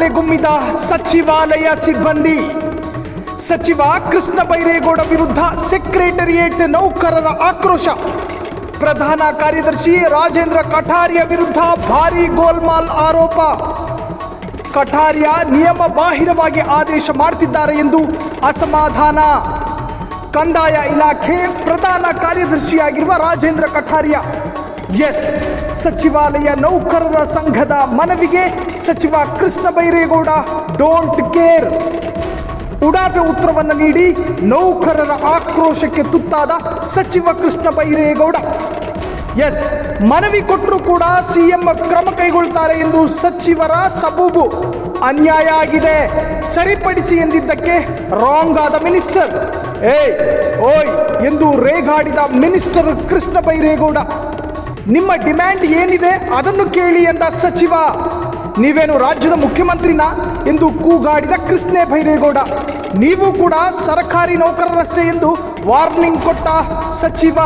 ಮಾತಲ್ಲೆಗುಮ್ಮಿದ ಸಚಿವಾಲಯ ಸಿಬ್ಬಂದಿ. ಸಚಿವ ಕೃಷ್ಣ ಬೈರೇಗೌಡ ವಿರುದ್ಧ ಸೆಕ್ರೆಟರಿಯೇಟ್ ನೌಕರರ ಆಕ್ರೋಶ. ಪ್ರಧಾನ ಕಾರ್ಯದರ್ಶಿ ರಾಜೇಂದ್ರ ಕಠಾರಿಯಾ ವಿರುದ್ಧ ಭಾರೀ ಗೋಲ್ಮಾಲ್ ಆರೋಪ. ಕಠಾರಿಯಾ ನಿಯಮ ಬಾಹಿರವಾಗಿ ಆದೇಶ ಮಾಡ್ತಿದ್ದಾರೆ ಎಂದು ಅಸಮಾಧಾನ. ಕಂದಾಯ ಇಲಾಖೆ ಪ್ರಧಾನ ಕಾರ್ಯದರ್ಶಿಯಾಗಿರುವ ರಾಜೇಂದ್ರ ಕಠಾರಿಯಾ ಸಚಿವಾಲಯ ನೌಕರರ ಸಂಘದ ಮನವಿಗೆ ಸಚಿವ ಕೃಷ್ಣ ಬೈರೇಗೌಡ ಡೋಂಟ್ ಕೇರ್ ಉಡಾಫೆ ಉತ್ತರವನ್ನು ನೀಡಿ ನೌಕರರ ಆಕ್ರೋಶಕ್ಕೆ ತುತ್ತಾದ ಸಚಿವ ಕೃಷ್ಣ ಬೈರೇಗೌಡ. ಮನವಿ ಕೊಟ್ಟರೂ ಕೂಡ ಸಿಎಂ ಕ್ರಮ ಕೈಗೊಳ್ತಾರೆ ಎಂದು ಸಚಿವರ ಸಬೂಬು. ಅನ್ಯಾಯ ಆಗಿದೆ, ಸರಿಪಡಿಸಿ ಎಂದಿದ್ದಕ್ಕೆ ರಾಂಗ್ ಆದ ಮಿನಿಸ್ಟರ್. ಓಯ್ ಎಂದು ರೇಗಾಡಿದ ಮಿನಿಸ್ಟರ್ ಕೃಷ್ಣ ಬೈರೇಗೌಡ. ನಿಮ್ಮ ಡಿಮ್ಯಾಂಡ್ ಏನಿದೆ ಅದನ್ನು ಕೇಳಿ ಎಂದ ಸಚಿವ. ನೀವೇನು ರಾಜ್ಯದ ಮುಖ್ಯಮಂತ್ರಿನಾ ಎಂದು ಕೂಗಾಡಿದ ಕೃಷ್ಣ ಬೈರೇಗೌಡ. ನೀವು ಕೂಡ ಸರ್ಕಾರಿ ನೌಕರರಷ್ಟೇ ಎಂದು ವಾರ್ನಿಂಗ್ ಕೊಟ್ಟ ಸಚಿವ.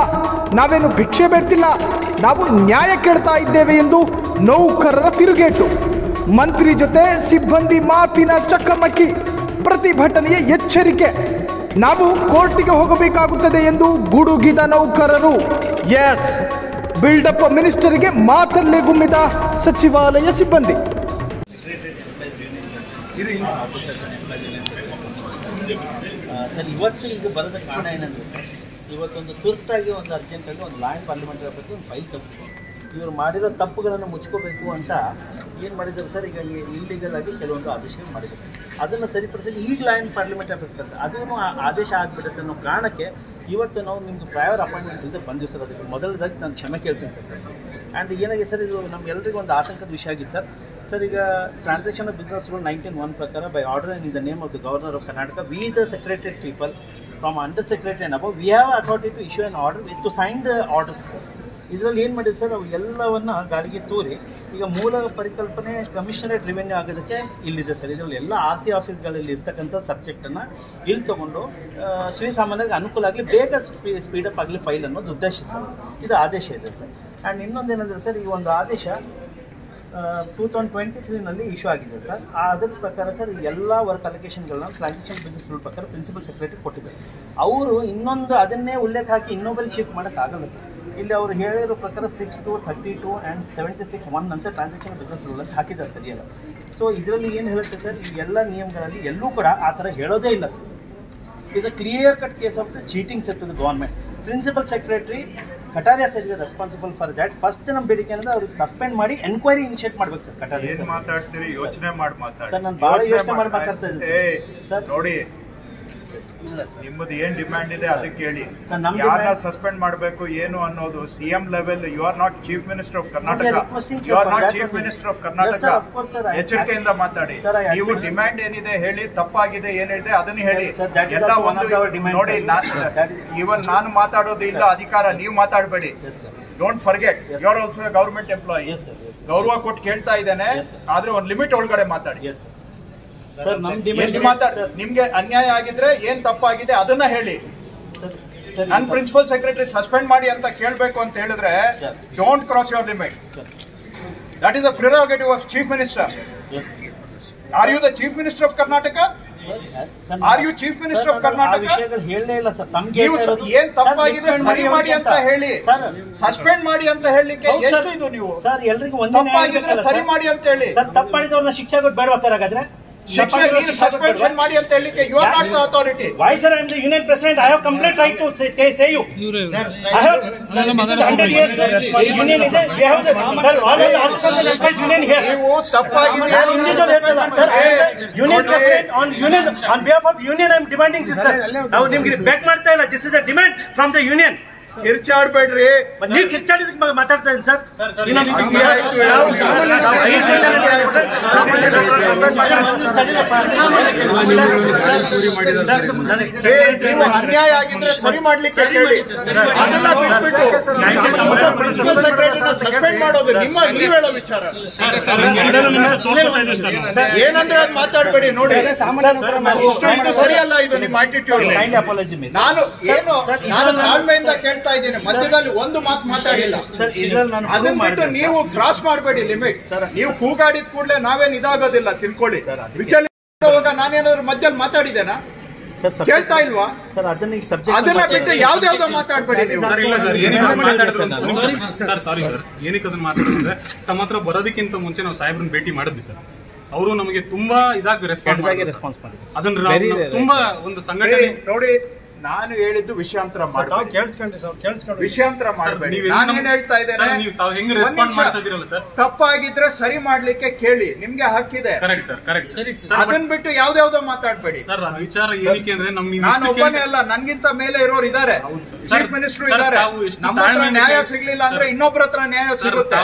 ನಾವೇನು ಭಿಕ್ಷೆ ಬೇಡ್ತಿಲ್ಲ, ನಾವು ನ್ಯಾಯ ಕೇಳ್ತಾ ಇದ್ದೇವೆ ಎಂದು ನೌಕರರ ತಿರುಗೇಟು. ಮಂತ್ರಿ ಜೊತೆ ಸಿಬ್ಬಂದಿ ಮಾತಿನ ಚಕಮಕಿ, ಪ್ರತಿಭಟನೆಯ ಎಚ್ಚರಿಕೆ. ನಾವು ಕೋರ್ಟಿಗೆ ಹೋಗಬೇಕಾಗುತ್ತದೆ ಎಂದು ಗುಡುಗಿದ ನೌಕರರು. ಬಿಲ್ಡಪ್ ಮಿನಿಸ್ಟರ್ಗೆ ಮಾತಲ್ಲೇ ಗುಮ್ಮಿದ ಸಚಿವಾಲಯ ಸಿಬ್ಬಂದಿ. ಸರ್, ಇವತ್ತು ಇದು ಬರೋದಕ್ಕೆ ಕಾರಣ ಏನಂದರೆ ಇವತ್ತೊಂದು ತುರ್ತಾಗಿ ಒಂದು ಅರ್ಜೆಂಟಾಗಿ ಒಂದು ಲಾ ಆ್ಯಂಡ್ ಪಾರ್ಲಿಮೆಂಟರಿ ಬಗ್ಗೆ ಒಂದು ಫೈಲ್ ಕಳಿಸಿದ್ರು. ಇವರು ಮಾಡಿರೋ ತಪ್ಪುಗಳನ್ನು ಮುಚ್ಕೋಬೇಕು ಅಂತ ಏನು ಮಾಡಿದ್ದಾರೆ ಸರ್, ಈಗ ಇಲ್ಲಿಗಲ್ ಆಗಿ ಕೆಲವೊಂದು ಆದೇಶಗಳು ಮಾಡಿದ್ದಾರೆ ಸರ್. ಅದನ್ನು ಸರಿಪಡಿಸಿ ಈಗ ಲಾ ಆ್ಯಂಡ್ ಪಾರ್ಲಿಮೆಂಟ್ ಆಫೀಸ್ ಕಳಿಸಿ ಅದೂ ಆದೇಶ ಆಗಿಬಿಡುತ್ತೆ ಅನ್ನೋ ಕಾರಣಕ್ಕೆ ಇವತ್ತು ನಾವು ನಿಮ್ಗೆ ಪ್ರಯರ್ ಅಪಾಯಿಂಟ್ಮೆಂಟ್ ಇಲ್ಲದೆ ಬಂದಿವಿ ಸರ್. ಅದಕ್ಕೆ ಮೊದಲದಾಗಿ ನಾನು ಕ್ಷಮೆ ಕೇಳ್ತೀನಿ ಸರ್. ಆ್ಯಂಡ್ ಏನಾಗಿದೆ ಸರ್, ಇದು ನಮ್ಗೆಲ್ಲರಿಗೂ ಒಂದು ಆತಂಕದ ವಿಷಯ ಆಗಿತ್ತು ಸರ್. ಈಗ ಟ್ರಾನ್ಸಾಕ್ಷನ್ ಆಫ್ ಬಿಸ್ನೆಸ್ ರೂಲ್ 19(1) ಪ್ರಕಾರ by order in the name of the governor of Karnataka we the secretary people from under secretary and above we have authority to issue an order with to sign the orders sir. ಇದರಲ್ಲಿ ಏನು ಮಾಡಿದೆ sir, ಅವು ಎಲ್ಲವನ್ನು ಗಾಳಿಗೆ ತೂರಿ ಈಗ ಮೂಲ ಪರಿಕಲ್ಪನೆ ಕಮಿಷನರೇಟ್ ರೆವೆನ್ಯೂ ಆಗೋದಕ್ಕೆ ಇಲ್ಲಿದೆ ಸರ್. ಇದರಲ್ಲಿ ಎಲ್ಲ RC ಆಫೀಸ್ಗಳಲ್ಲಿ ಇರ್ತಕ್ಕಂಥ ಸಬ್ಜೆಕ್ಟನ್ನು ಇಲ್ಲಿ ತೊಗೊಂಡು ಶ್ರೀಸಾಮಾನ್ಯರಿಗೆ ಅನುಕೂಲ ಆಗಲಿ, ಬೇಗ ಸ್ಪೀಡಪ್ ಆಗಲಿ ಫೈಲ್ ಅನ್ನೋದು ಉದ್ದೇಶ ಸರ್. ಇದು ಆದೇಶ ಇದೆ ಸರ್. ಆ್ಯಂಡ್ ಇನ್ನೊಂದೇನೆಂದರೆ ಸರ್, ಈ ಒಂದು ಆದೇಶ 2023ನಲ್ಲಿ ಇಶ್ಯೂ ಆಗಿದೆ ಸರ್. ಅದರ ಪ್ರಕಾರ ಸರ್ ಎಲ್ಲ ವರ್ಕ್ ಅಲೋಕೇಶನ್ಗಳನ್ನ ಟ್ರಾನ್ಸಾಕ್ಷನ್ ಬಿಸ್ನೆಸ್ ರೂಲ್ ಪ್ರಕಾರ ಪ್ರಿನ್ಸಿಪಲ್ ಸೆಕ್ರೆಟರಿ ಕೊಟ್ಟಿದ್ದಾರೆ. ಅವರು ಇನ್ನೊಂದು ಅದನ್ನೇ ಉಲ್ಲೇಖ ಹಾಕಿ ಇನ್ನೊಬ್ಬರಿಗೆ ಶಿಫ್ಟ್ ಮಾಡೋಕ್ಕಾಗಲ್ಲ ಸರ್. ಇಲ್ಲಿ ಅವರು ಹೇಳಿರೋ ಪ್ರಕಾರ 6 to 32 and 76(1) ಅಂತ ಟ್ರಾನ್ಸಾಕ್ಷನ್ ಬಿಸ್ನೆಸ್ ರೂಲ್ ಅಂತ ಹಾಕಿದ್ದಾರೆ ಸರಿಯಲ್ಲ. ಸೊ ಇದರಲ್ಲಿ ಏನು ಹೇಳುತ್ತೆ ಸರ್, ಈ ಎಲ್ಲ ನಿಯಮಗಳಲ್ಲಿ ಎಲ್ಲೂ ಕೂಡ ಆ ಥರ ಹೇಳೋದೇ ಇಲ್ಲ sir. Is a clear cut case of the cheating sir to the government. Principal secretary Kataria sir is responsible for that. First ನಮ್ಮ ಬೇಡಿಕೆ ಅಂದರೆ ಅವ್ರಿಗೆ ಸಸ್ಪೆಂಡ್ ಮಾಡಿ ಎನ್ಕ್ವೈರಿ ಇನಿಷಿಯೇಟ್ ಮಾಡ್ಬೇಕು ಸರ್. ಕಟಾರಿಯಾ ಮಾತಾಡ್ತೀರಿ, ಯೋಚನೆ ಮಾಡಿ ಮಾತಾಡಿ ಸರ್. ನಾನು ಭಾಳ ಯೋಚನೆ ಮಾಡಿ ಮಾತಾಡ್ತಾ ಇದ್ದೀನಿ ಸರ್. ನೋಡಿ, ನಿಮ್ಮದು ಏನ್ ಡಿಮ್ಯಾಂಡ್ ಇದೆ ಅದಕ್ಕೆ ಹೇಳಿ. ಯಾರನ್ನ ಸಸ್ಪೆಂಡ್ ಮಾಡಬೇಕು ಏನು ಅನ್ನೋದು CM level. You are not chief minister of Karnataka. You are not chief minister of Karnataka. ಎಚ್ಚರಿಕೆಯಿಂದ ಮಾತಾಡಿ. ನೀವು ಡಿಮ್ಯಾಂಡ್ ಏನಿದೆ ಹೇಳಿ, ತಪ್ಪಾಗಿದೆ ಏನಿದೆ ಅದನ್ನ ಹೇಳಿ. ಎಲ್ಲ ಒಂದು ನೋಡಿ, ಇವನ್ ನಾನು ಮಾತಾಡೋದು ಇಲ್ಲ ಅಧಿಕಾರ, ನೀವು ಮಾತಾಡಬೇಡಿ. Don't forget, you are also a government employee. ಗೌರವ ಕೊಟ್ಟು ಕೇಳ್ತಾ ಇದ್ದೇನೆ, ಆದ್ರೆ ಒಂದು ಲಿಮಿಟ್ ಒಳಗಡೆ ಮಾತಾಡಿ. ಎಷ್ಟು ನಿಮ್ಗೆ ಅನ್ಯಾಯ ಆಗಿದ್ರೆ ಏನ್ ತಪ್ಪಾಗಿದೆ ಅದನ್ನ ಹೇಳಿ. ನನ್ ಪ್ರಿನ್ಸಿಪಲ್ ಸೆಕ್ರೆಟರಿ ಸಸ್ಪೆಂಡ್ ಮಾಡಿ ಅಂತ ಕೇಳಬೇಕು ಅಂತ ಹೇಳಿದ್ರೆ don't cross your limit. That is a prerogative of chief minister. Are you the chief minister of Karnataka? Are you chief minister of Karnataka? ಏನ್ ತಪ್ಪಾಗಿದೆ ಸರಿ ಮಾಡಿ ಅಂತ ಹೇಳಿ, ಸಸ್ಪೆಂಡ್ ಮಾಡಿ ಅಂತ ಹೇಳಲಿಕ್ಕೆ ಎಷ್ಟು ಇದು ನೀವು? ತಪ್ಪಾಗಿದ್ರೆ ಸರಿ ಮಾಡಿ ಅಂತ ಹೇಳಿ. ತಪ್ಪು ಮಾಡಿದವ್ರನ್ನ ಶಿಕ್ಷೆ ಆಗೋದು ಬೇಡವಾ ಸರ್? ಹಾಗಾದ್ರೆ ಸಸ್ಪೆನ್ಷನ್ ಮಾಡಿ ಅಂತ ಹೇಳಲಿಕ್ಕೆ you are not the authority. Why sir, I am the union president. I have complete right to say you. I have 100 years union is there. We have the sir, all of the officers and union here. ನೀವು ತಪ್ಪಾಗಿದೆ union president on behalf of union I am demanding this sir. ನಾವು ನಿಮಗೆ ಬೆಕ್ ಮಾಡ್ತಾ ಇಲ್ಲ. This is a demand from the union. ಕಿರ್ಚಾಡ್ಬೇಡ್ರಿ. ನೀವು ಕಿರ್ಚಾಡಿದಕ್ಕೆ ಮಾತಾಡ್ತಾ ಇದ್ದೀನಿ ಸರ್. ನೀವು ಅನ್ಯಾಯ ಆಗಿದ್ರೆ ಸರಿ ಮಾಡ್ಲಿಕ್ಕೆ ಹೇಳಿ. ಅದನ್ನ ಬಿಟ್ಬಿಟ್ಟು ಪ್ರಿನ್ಸಿಪಲ್ ಸೆಕ್ರೆಟರಿ ಅವ್ರನ್ನ ಸಸ್ಪೆಂಡ್ ಮಾಡೋದು ನೀವ್ ಹೇಳೋ ವಿಚಾರ ಏನಂದ್ರೆ ಅದು ಮಾತಾಡ್ಬೇಡಿ ನೋಡಿ. ಇದು ಸರಿಯಲ್ಲ, ಇದು ನಿಮ್ಮ ಆಟಿಟ್ಯೂಡ್. ನಾನು ತಾಳ್ಮೆಯಿಂದ ಕೇಳ್ತಾ ಇದ್ದೀನಿ, ಮಧ್ಯದಲ್ಲಿ ಒಂದು ಮಾತು ಮಾತಾಡಿಲ್ಲ. ಅದನ್ನ ಬಿಟ್ಟು ನೀವು ಕ್ರಾಸ್ ಮಾಡಬೇಡಿ ಲಿಮಿಟ್. ನೀವು ಕೂಗಾಡಿದ ಕೂಡಲೇ ನಾವೇನ್ ಇದಾಗೋದಿಲ್ಲ ತಿಳ್ಕೊಳ್ಳಿ. ವಿಚಾರ ನಾನೇನಾದ್ರು ಮಧ್ಯದಲ್ಲಿ ಮಾತಾಡಿದ್ದೇನಾ? ಕೇಳ್ತಾ ಇಲ್ವಾ? ಸರ್ ಅದನ್ನ ಬಿಟ್ಟು ಯಾವ್ದಾವ್ದೋ ಮಾತಾಡ್ಬೇಡಿ ನೀವು. ಏನಕ್ಕೆ ಅದನ್ನ ಮಾತಾಡಿದ್ರೆ ತಮ್ಮ ಹತ್ರ ಬರೋದಕ್ಕಿಂತ ಮುಂಚೆ ನಾವು ಸಾಹೇಬ್ರನ್ನ ಭೇಟಿ ಮಾಡಿದ್ವಿ ಸರ್. ಅವರು ನಮಗೆ ತುಂಬಾ ಇದಾಗಿ ರೆಸ್ಪಾನ್ಸ್ ಮಾಡಿದ್ರು. ಅದನ್ನ ತುಂಬಾ ಒಂದು ಸಂಘಟನೆ ನೋಡಿ, ನಾನು ಹೇಳಿದ್ದು ವಿಷಯಾಂತರ ವಿಷಯಾಂತರ ಮಾಡಬೇಡಿ. ನಾನೇನ್ ಹೇಳ್ತಾ ಇದ್ದೇನೆ, ತಪ್ಪಾಗಿದ್ರೆ ಸರಿ ಮಾಡ್ಲಿಕ್ಕೆ ಕೇಳಿ, ನಿಮ್ಗೆ ಹಕ್ಕಿದೆ. ಅದನ್ನ ಬಿಟ್ಟು ಯಾವ್ದಾವ್ದೋ ಮಾತಾಡ್ಬೇಡಿ. ನಾನು ಒಬ್ಬನೇ ಅಲ್ಲ, ನನ್ಗಿಂತ ಮೇಲೆ ಇರೋರು ಇದಾರೆ, ಚೀಫ್ ಮಿನಿಸ್ಟರ್ ಇದಾರೆ. ನಮ್ಮ ಹತ್ರ ನ್ಯಾಯ ಸಿಗ್ಲಿಲ್ಲ ಅಂದ್ರೆ ಇನ್ನೊಬ್ಬರ ಹತ್ರ ನ್ಯಾಯ ಸಿಗುತ್ತೆ.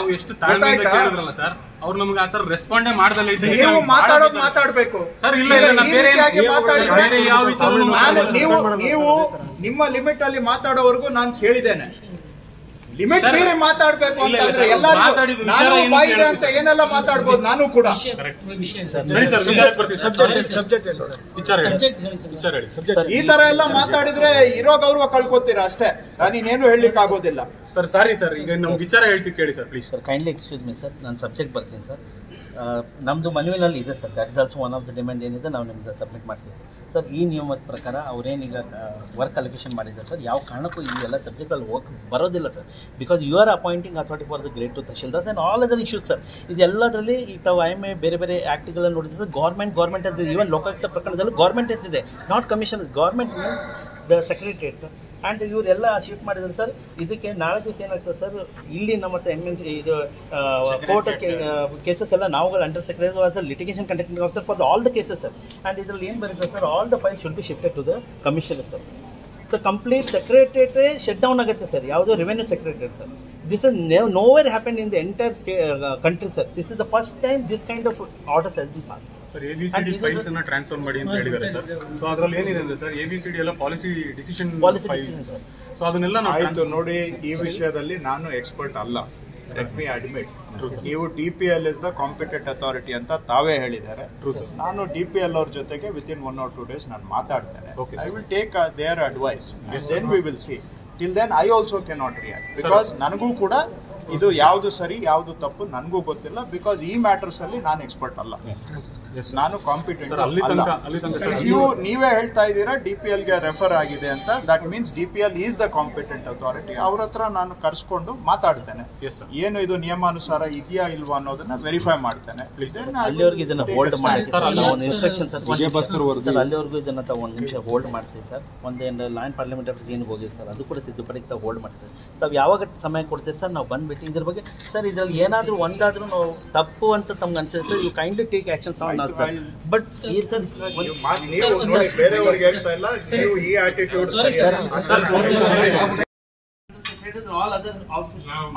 ಅವ್ರು ನಮ್ಗೆ ಆತರ ರೆಸ್ಪಾಂಡೇ ಮಾಡ್ದಲ್ಲ. ನೀವು ಮಾತಾಡೋದು ಮಾತಾಡ್ಬೇಕು ಸರ್. ನೀವು ನಿಮ್ಮ ಲಿಮಿಟ್ ಅಲ್ಲಿ ಮಾತಾಡೋವರೆಗೂ ನಾನು ಕೇಳಿದ್ದೇನೆ. ಲಿಮಿಟ್ ಮೀರಿ ಮಾತಾಡ್ಬೇಕು ಅಂತಂದ್ರೆ ಎಲ್ಲರಿಗೂ ನಾನು ಬಾಯಿದೆ ಅಂತ ಏನೆಲ್ಲ ಮಾತಾಡ್ಬೋದು, ನಾನು ಕೂಡ. ಈ ತರ ಎಲ್ಲ ಮಾತಾಡಿದ್ರೆ ಇರೋ ಗೌರವ ಕಳ್ಕೊತೀರಾ ಅಷ್ಟೇ. ನೀನೇನು ಹೇಳಲಿಕ್ಕೆ ಆಗೋದಿಲ್ಲ ಸರ್. ಸಾರಿ ಸರ್, ಈಗ ನಮ್ ವಿಚಾರ ಹೇಳ್ತೀವಿ ಕೇಳಿ sir, please sir. Kindly excuse me sir, ನಾನು ಸಬ್ಜೆಕ್ಟ್ ಬರ್ತೀನಿ ಸರ್. ನಮ್ಮದು ಮನವಿನಲ್ಲಿ ಇದೆ sir, that is also one of the demand ಏನಿದೆ ನಾವು ನಿಮ್ಗೆ ಸಬ್ಮಿಟ್ ಮಾಡ್ತೀವಿ ಸರ್. ಸರ್, ಈ ನಿಯಮದ ಪ್ರಕಾರ ಅವ್ರೇನೀಗ ವರ್ಕ್ ಅಲೋಕೇಶನ್ ಮಾಡಿದ್ದಾರೆ ಸರ್, ಯಾವ ಕಾರಣಕ್ಕೂ ಈ ಎಲ್ಲ ಸಬ್ಜೆಕ್ಟಲ್ಲಿ ವರ್ಕ್ ಬರೋದಿಲ್ಲ sir. Because you are appointing authority for the grade 2 tahsildars and all other issues sir. ಇದೆಲ್ಲದರಲ್ಲಿ ಈಗ ತಾವು IMA ಬೇರೆ ಬೇರೆ ಆ್ಯಕ್ಟ್ಗಳನ್ನು ನೋಡಿದ್ರೆ ಸರ್, ಗೌರ್ಮೆಂಟ್ ಅಂತ ಈವನ್ ಲೋಕಾಯುಕ್ತ ಪ್ರಕರಣದಲ್ಲೂ ಗೌರ್ಮೆಂಟ್ ಅಂತಿದೆ, not commission. Government means the secretariat sir. And ಇವರೆಲ್ಲ ಶಿಫ್ಟ್ ಮಾಡಿದ್ದಾರೆ ಸರ್. ಇದಕ್ಕೆ ನಾಳೆ ದಿವಸ ಏನಾಗ್ತದೆ ಸರ್, ಇಲ್ಲಿ ನಮ್ಮ ಇದು ಕೋರ್ಟ್ ಕೇಸಸ್ ಎಲ್ಲ ನಾವುಗಳು under secretary as litigation conducting officer for all the cases sir. And ಇದರಲ್ಲಿ ಏನು ಬರುತ್ತೆ sir, all the file should be shifted to the commissioner sir. So complete ಸೆಕ್ರೆಟರಿಯೇಟೇ ಶಟ್ ಡೌನ್ ಆಗುತ್ತೆ ಸರ್, ಯಾವುದೋ revenue secretariat sir. This is nowhere happen in the entire country sir. This is the first time this kind of orders has been pass sir. ABCD files ಅನ್ನು transfer ಮಾಡಿ ಅಂತ ಹೇಳಿದ್ದಾರೆ sir. So ಅದರಲ್ಲಿ ಏನಿದೆ ಅಂದ್ರೆ sir, ABCD ಎಲ್ಲ policy decision sir. So ಅದನ್ನೆಲ್ಲ ಆಯ್ತು ನೋಡಿ. ಈ ವಿಷಯದಲ್ಲಿ ನಾನು ಎಕ್ಸ್ಪರ್ಟ್ ಅಲ್ಲ, ಲೆಟ್ ಮಿ ಅಡ್ಮಿಟ್. ನೀವು DPL is the competent authority ಅಂತ ತಾವೇ ಹೇಳಿದ್ದಾರೆ. ನಾನು DPL ಅವ್ರ ಜೊತೆಗೆ ವಿತಿನ್ 1 or 2 days ನಾನು ಮಾತಾಡ್ತೇನೆ. I will take their advice, then we will see. Till then I also cannot react, because ನನಗೂ ಕೂಡ ಇದು ಯಾವುದು ಸರಿ ಯಾವುದು ತಪ್ಪು ನನಗೂ ಗೊತ್ತಿಲ್ಲ. ಬಿಕಾಸ್ ಈ ಮ್ಯಾಟರ್ಸ್ ಅಲ್ಲಿ ನಾನು ಎಕ್ಸ್ಪರ್ಟ್ ಅಲ್ಲ, ನಾನು ಕಾಂಪಿಟೆಂಟ್ ಅಲ್ಲ. ನೀವೇ ಹೇಳ್ತಾ ಇದ್ದೀರಾ DPL ಗೆ ರೆಫರ್ ಆಗಿದೆ ಅಂತ, that means DPL is the competent authority. ಅವ್ರ ಹತ್ರ ನಾನು ಕರ್ಸ್ಕೊಂಡು ಮಾತಾಡ್ತೇನೆ, ಏನು ಇದು ನಿಯಮಾನುಸಾರ ಇದೆಯಾ ಇಲ್ವಾ ಅನ್ನೋದನ್ನ ವೆರಿಫೈ ಮಾಡ್ತೇನೆ. ಅಲ್ಲಿವರೆಗೂ ಇದನ್ನ ಹೋಲ್ಡ್ ಮಾಡಿ ಒಂದು ಇನ್ಸ್ಟ್ರಕ್ಷನ್ ಸರ್, ಅಲ್ಲಿವರೆಗೂ ಇದನ್ನ ತಾವು 1 ನಿಮಿಷ ಹೋಲ್ಡ್ ಮಾಡಿಸಿ ಸರ್. ಒಂದೇನು ಲೈನ್ ಪಾರ್ಲಿಮೆಂಟ್ ಏನು ಹೋಗಿದೆ ಸರ್, ಅದು ಕೂಡ ತಿದ್ದುಪಡಿಗೆ ತಾವು ಹೋಲ್ಡ್ ಮಾಡಿಸಿ. ತಾವು ಯಾವಾಗ ಸಮಯ ಕೊಡ್ತೀರಿ ಸರ್, ನಾವು ಬಂದ್ಬಿಟ್ಟು ಇದ್ರ ಬಗ್ಗೆ ಸರ್, ಇದ್ರಲ್ಲಿ ಏನಾದರೂ ಒಂದಾದ್ರೂ ನಾವು ತಪ್ಪು ಅಂತ ತಮ್ಗೆ ಅನ್ಸುತ್ತೆ sir, you kindly take actions on us sir. But ಈ ಸರ್ ನೀವು ನೋಡಿ ಬೇರೆಯವರಿಗೆ ಹೇಳ್ತಾ ಇಲ್ಲ, ನೀವು ಈ ಆಟಿಟ್ಯೂಡ್ ಆಲ್ ಅದರ್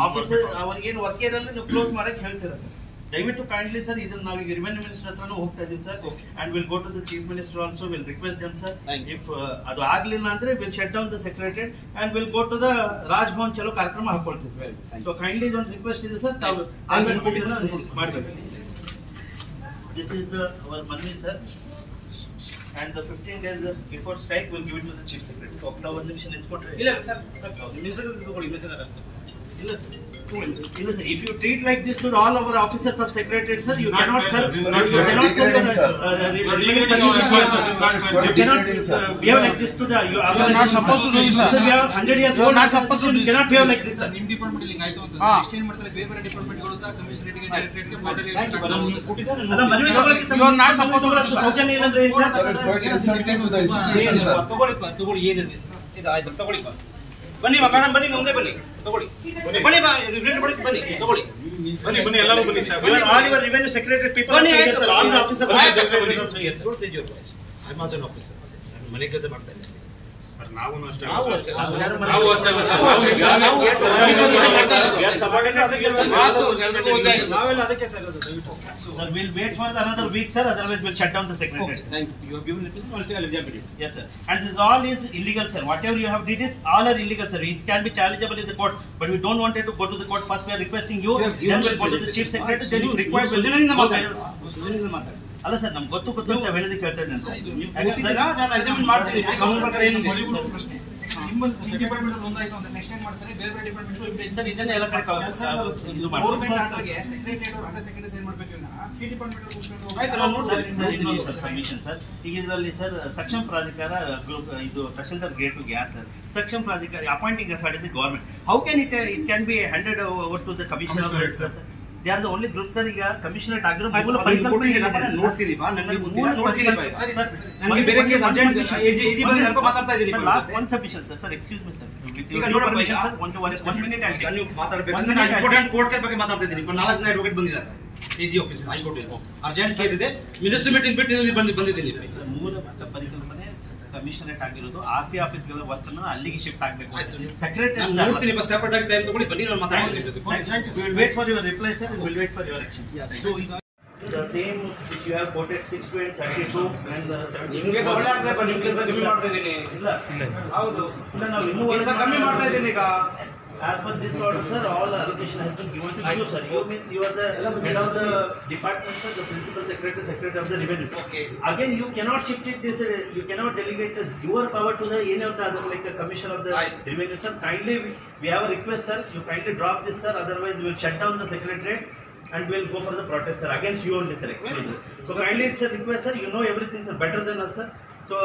ಆಫೀಸರ್ ಅವ್ರಿಗೇನು ವರ್ಕ್ ಇರಲ್ಲ, ನೀವು ಕ್ಲೋಸ್ ಮಾಡಕ್ಕೆ ಹೇಳ್ತೀರಾ ಸರ್. ದಯವಿಟ್ಟು ಕೈಂಡ್ಲಿ ಸರ್, ಇದನ್ನ ನಾವೀಗ ರೆವೆನ್ಯೂ ಮಿನಿಸ್ಟರ್ ಹತ್ರನೂ ಹೋಗ್ತಾ ಇದೀವಿ sir. And will go to the chief minister also, will request them sir. If ಅದು ಆಗ್ಲಿಲ್ಲ ಅಂದ್ರೆ will shut down the secretariat and will go to the Raj Bhavan ಚಲೋ ಕಾರ್ಯಕ್ರಮ ಹಾಕೊಳ್ತೀವಿ ಸರ್. ಸೊ ಕೈಂಡ್ಲಿ ಇದೊಂದು ರಿಕ್ವೆಸ್ಟ್ ಇದೆ ಸರ್, ತಾವು ಮಾಡಬೇಕು. This is our money sir, and the 15 days before strike we'll give it to the chief secretary. So after 1 ನಿಮಿಷ ನಿಂತ್ಕೊಂಡ್ರೆ ಇಲ್ಲ sir, if you treat like this to all our officers of secretariat sir, you cannot serve, you cannot serve you cannot behave like this to the you are not supposed to do this sir. We have 100 years old, not supposed to, you cannot behave like this sir. ನಿಮ್ಮ department ಅಲ್ಲಿ ಆಯ್ತು ಅಂತ extend ಮಾಡ್ತಾರೆ ಬೇರೆ department ಗಳು ಸಹ commissionerate ಗೆ directorate ಗೆ ಬಾರ್ಡರ್ ಅಲ್ಲ ಮನವಿ ತಗೊಳ್ಳಕ್ಕೆ you are not supposed to Soujanya ಇಲ್ಲ ಅಂದ್ರೆ ಏನು ಸರ್, ತಗೊಳ್ಳಿ ಏನಿದೆ ಇದು ಆಯ್ತು, ತಗೊಳ್ಳಿ ಬನ್ನಿ ಮೇಡಮ್, ಬನ್ನಿ ಮುಂದೆ ಬನ್ನಿ, ತಗೊಳ್ಳಿ ಬನ್ನಿ ಬನ್ನಿ ತಗೊಳ್ಳಿ ಬನ್ನಿ ಎಲ್ಲರೂ ಬನ್ನಿ sir. All your revenue secretary people all the officer I am also on officer, ನಾನು ಮನೆ ಕೆಲಸ ಮಾಡ್ತಾ ಇದ್ದೀನಿ ಸರ್. ನಾವು ಅಷ್ಟೇ ನಾವೆಲ್ಲ ಅದಕ್ಕೆ ಸರ್ ಅದು ದಯವಿಟ್ಟು Sir, we'll wait for another week, sir. Otherwise, we'll shut down the secretariat. Okay, thank you. You have given it to me. I'll examine it. Yes, sir. And this all is illegal, sir. Whatever you have did is all are illegal, sir. It can be challengeable in the court, but we don't want it to go to the court. First, we are requesting you. Yes, Then we'll go to the chief secretary. Then if required, we'll ಮಾತಾಡಿ ಅಲ್ಲ sir ನಮ್ಗೆ ಗೊತ್ತು ಅಂತ ಹೇಳೋದಕ್ಕೆ ಹೇಳ್ತಾ ಇದ್ದೇನೆ sir. ನಾನು examine ಮಾಡ್ತೀನಿ ಕಾನೂನು ಪ್ರಕಾರ ಏನಿದೆ ಪ್ರಶ್ನೆ ನಿಮ್ಮ ಡಿಪಾರ್ಟ್ಮೆಂಟ್ ಒಂದಾಯ್ತು ಅಂದ್ರೆ ನೆಕ್ಸ್ಟ್ ಟೈಮ್ ಮಾಡ್ತಾರೆ ಬೇರೆ ಬೇರೆ ಡಿಪಾರ್ಟ್ಮೆಂಟ್ ಸರ್ ಇದನ್ನ ಎಲ್ಲ ಕಡೆ ಗೌರ್ಮೆಂಟ್ ಆರ್ಡರ್ಗೆ ಸೆಕ್ರೆಟರಿ ಅವರು ಅಂಡರ್ ಸೆಕ್ರೆಟರಿ ಸೈನ್ ಮಾಡಬೇಕು ಫೀ ಡಿಪಾರ್ಟ್ಮೆಂಟ್ ಆಯ್ತು ನಾನು ನೋಡ್ತೀನಿ ಸಬ್ಮಿಷನ್ ಸರ್. ಈಗ ಇದರಲ್ಲಿ ಸರ್ ಸಕ್ಷಮ ಪ್ರಾಧಿಕಾರ ಗ್ರೂಪ್ ಇದು ತಹಶೀಲ್ದಾರ್ ಗೇಟ್ ಟು ಗ್ಯಾಸ್ ಸರ್. ಸಕ್ಷಮ ಪ್ರಾಧಿಕಾರ appointing authority government. How can it can be handed over to the commissioner sir? They are the only group sir. ಈಗ ಕಮಿಷನರೇಟ್ ಆಗಿರೋ ಮೂಲ ಪರಿಕಲ್ಪನೆ ನೋಡ್ತೀನಿ ಬಾ ನನಗೆ ಗೊತ್ತಿಲ್ಲ ನೋಡ್ತೀನಿ ಬಾ ನನಗೆ ಬೇರೆ ಕೇಸ್ ಅರ್ಜೆಂಟ್ ಈಜಿ ಬಂದು ಸ್ವಲ್ಪ ಮಾತಾಡ್ತಾ ಇದ್ದೀನಿ last one submission sir. Excuse me sir, with your permission sir, 1 minute ಅಲ್ಲಿ ನೀವು ಮಾತಾಡಬೇಕು ಅಂದ್ರೆ ನಾನು ಇಂಪಾರ್ಟೆಂಟ್ ಕೋರ್ಟ್ ಕೇಸ್ ಬಗ್ಗೆ ಮಾತಾಡ್ತಾ ಇದ್ದೀನಿ. 4 ಜನ ಅಡ್ವೊಕೇಟ್ ಬಂದಿದ್ದಾರೆ AG office high court urgent case ಇದೆ ಮಿನಿಸ್ಟರ್ ಮೀಟಿಂಗ್ ಬಿಟ್ಟು ಇಲ್ಲಿ ಬಂದಿದ್ದೀನಿ. ಮೂಲ ಪರಿಕಲ್ಪನೆ ಕಮಿಷನರೇಟ್ ಆಗಿರೋದು ಆರ್ಸಿ ಆಫೀಸ್ ಗಳ ವರ್ಕ್ ಅನ್ನು ಅಲ್ಲಿಗೆ ಶಿಫ್ಟ್ ಆಗಬೇಕು. ಸೆಕ್ರೆಟರಿ ನೋಡ್ತೀನಿ ಬಸ್ ಸೆಪರೇಟ್ ಆಗಿ ಟೈಮ್ ತಗೊಳ್ಳಿ ಬನ್ನಿ ನಾನು ಮಾತಾಡ್ತೀನಿ. We'll wait for your reply sir, and we'll wait for your action. So the same which you have quoted 6 to 32 and 70 ನಿಮಗೆ ಒಳ್ಳೆ ಆಗ್ತದೆ ಬಾ ನಿಮ್ಮ ಕೆಲಸ ಕಮ್ಮಿ ಮಾಡ್ತಾ ಇದ್ದೀನಿ. ಇಲ್ಲ ಹೌದು ಇಲ್ಲ ನಾವು ಇನ್ನೂ ಕೆಲಸ ಕಮ್ಮಿ ಮಾಡ್ತಾ ಇದ್ದೀನಿ ಈಗ. As per this order, sir, all allocation has been given to you, sir. You means you are the head of the department, sir, the principal secretary, secretary of the revenue. Okay. Again, you cannot shift it. This you cannot delegate your power to the any of the other, like the commissioner of the revenue, sir. Kindly, we have a request, sir. You kindly drop this, sir. Otherwise, we will shut down the secretariat and we will go for the protest, sir, against you only, sir. Excuse me. So kindly, it's a request, sir. You know everything, sir, better than us, sir. So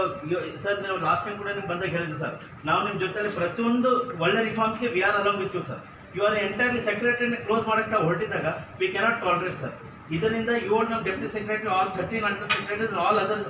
sir ನಾವು last time ಕೂಡ ನಿಮ್ಗೆ ಬಂದಾಗ ಹೇಳಿದ್ವಿ sir, ನಾವು ನಿಮ್ಮ ಜೊತೆಲಿ ಪ್ರತಿಯೊಂದು ಒಳ್ಳೆ ರಿಫಾರ್ಮ್ಸ್ಗೆ we are along with you sir. You are entirely ಸೆಕ್ರೆಟರಿನ ಕ್ಲೋಸ್ ಮಾಡಕ್ಕೆ ನಾವು ಹೊರಟಿದ್ದಾಗ ವಿ ಕ್ಯಾನಾಟ್ ಟಾಲರೇಟ್ ಸರ್. ಇದರಿಂದ ಇವರು ನಮ್ಮ deputy secretary all 13 under secretaries all other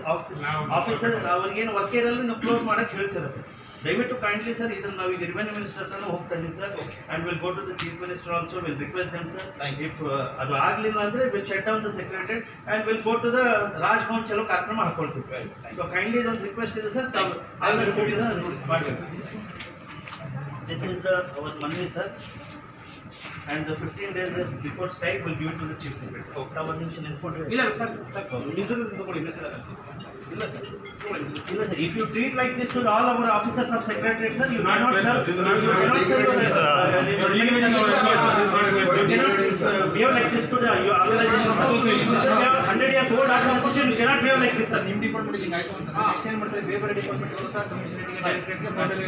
officer ಅವ್ರಿಗೇನು ವರ್ಕ್ ಇರಲ್ಲ ನೀವು ಕ್ಲೋಸ್ ಮಾಡಕ್ಕೆ ಹೇಳ್ತೀರಾ ಸರ್. ದಯವಿಟ್ಟು ಕೈಂಡ್ಲಿ ಸರ್ ಇದನ್ನು ನಾವು ಈಗ ರೆವೆನ್ಯೂ ಮಿನಿಸ್ಟರ್ ಹತ್ರನೂ ಹೋಗ್ತಾ ಇದ್ದೀವಿ sir. And will go to the chief minister also, will request them sir. If ಅದು ಆಗಲಿಲ್ಲ ಅಂದರೆ will shut down the secretary and will go to the Raj Bhavan ಚಲೋ ಕಾರ್ಯಕ್ರಮ ಹಾಕೊಳ್ತೀವಿ ಸರ್. ಸೊ ಕೈಂಡ್ಲಿ ಇದೊಂದು ರಿಕ್ವೆಸ್ಟ್ ಇದೆ ಸರ್, ತಾವು ಮಾಡಬೇಕು. This is the our money sir. And the 15 days before strike will give it to the chief secretary. So, one minute informed. ಇಲ್ಲ sir, ಇಲ್ಲ sir. If you treat like this to all our officers of secretariat, sir, you cannot serve. You cannot behave like this to the your organization. Sir, we have 100 years old organization. You cannot behave like this, sir. ನಿಮ್ಮ department ಇಲ್ಲಿ ಆಯ್ತು ಅಂತ next ಏನು ಮಾಡ್ತಾರೆ ಬೇರೆ department ಅವರು sir ಕಮಿಷನರೇಟ್ಗೆ ಡೈರೆಕ್ಟರೇಟ್ಗೆ ಮನವಿ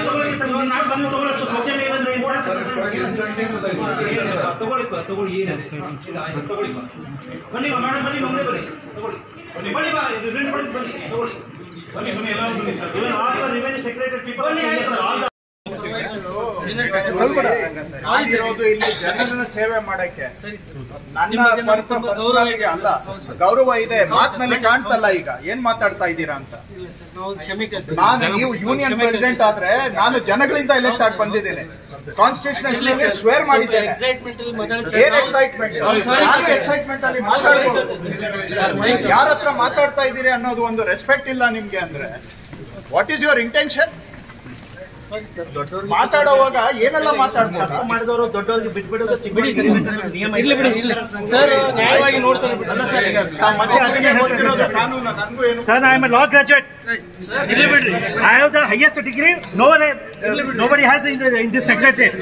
ತಗೊಳ್ಳಿ ಸರ್. ಇವಾಗ ನಾವು ಮನವಿ ತಗೊಳ್ಳೋಷ್ಟು ಸೌಜನ್ಯ ಏನಂದ್ರೆ ಏನು ಸರ್? ತಗೊಳ್ಳಿ ಏನಿದೆ ತಗೊಳ್ಳಿ ಬನ್ನಿ ಮೇಡಮ್, ಬನ್ನಿ ಮುಂದೆ ಬನ್ನಿ ತಗೊಳ್ಳಿ ಬನ್ನಿ ಬಾ ರಿವೆನ್ಯೂ ಬನ್ನಿ ತಗೊಳ್ಳಿ ಬನ್ನಿ ಬನ್ನಿ ಎಲ್ಲ ಬನ್ನಿ sir. Even all your revenue secretary people all ಆಗಿರೋದು ಇಲ್ಲಿ ಜನರನ್ನ ಸೇವೆ ಮಾಡಕ್ಕೆ. ನನ್ನ ಪರ್ಸನಲ್ಗೆ ಅಲ್ಲ, ಗೌರವ ಇದೆ. ಮಾತಿನಲ್ಲಿ ಕಾಣ್ತಲ್ಲ ಈಗ ಏನ್ ಮಾತಾಡ್ತಾ ಇದ್ದೀರಾ ಅಂತ. ನಾನು ನೀವು ಯೂನಿಯನ್ ಪ್ರೆಸಿಡೆಂಟ್ ಆದ್ರೆ ನಾನು ಜನಗಳಿಂದ ಎಲೆಕ್ಟ್ ಆಗಿ ಬಂದಿದ್ದೇನೆ. ಕಾನ್ಸ್ಟಿಟ್ಯೂಷನ್ ಸ್ವೇರ್ ಮಾಡಿದ್ದೇನೆ. ಏನ್ ಎಕ್ಸೈಟ್ಮೆಂಟ್? ನಾನು ಎಕ್ಸೈಟ್ಮೆಂಟ್ ಅಲ್ಲಿ ಮಾತಾಡ್ಬೋದು. ಯಾರ ಹತ್ರ ಮಾತಾಡ್ತಾ ಇದ್ದೀರಿ ಅನ್ನೋದು ಒಂದು ರೆಸ್ಪೆಕ್ಟ್ ಇಲ್ಲ ನಿಮ್ಗೆ ಅಂದ್ರೆ ವಾಟ್ ಈಸ್ ಯುವರ್ ಇಂಟೆನ್ಷನ್? ಮಾತಾಡುವಾಗ ಏನೆಲ್ಲ ಮಾತಾಡ್ಬೋದು? ಮಾಡಿದವರು ದೊಡ್ಡವರಿಗೆ ಬಿಟ್ಬಿಡೋದು ನಿಯಮ ಸರ್, ನ್ಯಾಯವಾಗಿ ನೋಡ್ತಾರೆ. ಮತ್ತೆ ಅದನ್ನೇ ಗೊತ್ತಿರೋದು ಕಾನೂನು. ನನಗೂ ಏನು Sir, I am a law graduate. I have the highest degree. Nobody has in this secretariat.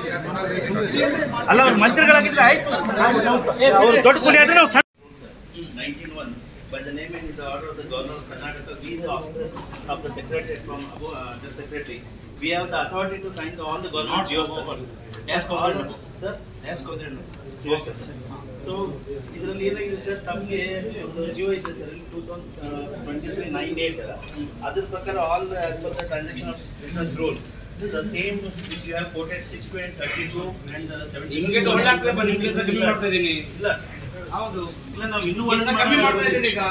ಅಲ್ಲ ಅವ್ರು ಮಂತ್ರಿಗಳಾಗಿದ್ರೆ ಆಯ್ತು, ಅವ್ರು ದೊಡ್ಡ ಕುಲಿ ಆದ್ರೆ ನಾವು 19(1) by the name and in the order of the governor of Karnataka, we the officers of the secretariat from above the secretary, we have the authority to sign all the government GOs. Sir, so ಇದರಲ್ಲಿ ಏನಾಗಿದೆ sir, ತಮಗೆ ಒಂದು ಜಿಯೋ ಇದೆ sir 2023-98 ಅದ್ರ ಪ್ರಕಾರ all as per the transaction of business rule the same which you have quoted 6 to 32 and 70. ನಿಮಗೆ ಒಳ್ಳೆ ಆಗ್ತದೆ ಬಾ ನಿಮ್ಮ ಕೆಲಸ ಕಮ್ಮಿ ಮಾಡ್ತಾ ಇದ್ದೀನಿ. ಇಲ್ಲ ಹೌದು, ಇಲ್ಲ ನಾವು ಇನ್ನೂ ಕಮ್ಮಿ ಮಾಡ್ತಾ ಇದ್ದೀನಿ ಈಗ.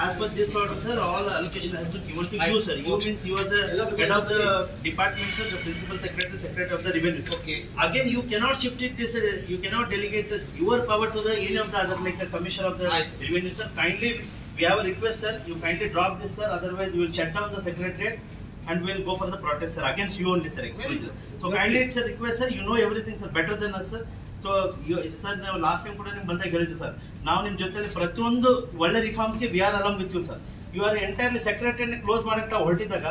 As per this order, sir, all allocation has been given to you, sir. You means you are the head of the department, sir, the principal secretary, secretary of the revenue. Okay. Again, you cannot shift it. This you cannot delegate your power to the any of the other, like the commissioner of the revenue, sir. Kindly, we have a request, sir. You kindly drop this, sir. Otherwise, we will shut down the secretariat and we'll go for the protest, sir, against you only, sir. Exclusive. So kindly, sir, request, sir, you know everything, sir, better than us, sir. So, sir, ನಾವು last time ಕೂಡ ನಿಮ್ಗೆ ಬಂದಾಗ ಹೇಳಿದ್ವಿ sir, ನಾವು ನಿಮ್ಮ ಜೊತೆಲಿ ಪ್ರತಿಯೊಂದು ಒಳ್ಳೆ ರಿಫಾರ್ಮ್ಸ್ಗೆ we are along with you sir. You are entirely ಸೆಕ್ರೆಟರಿಯನ್ನು ಕ್ಲೋಸ್ ಮಾಡಕ್ಕೆ ಹೊರಟಿದಾಗ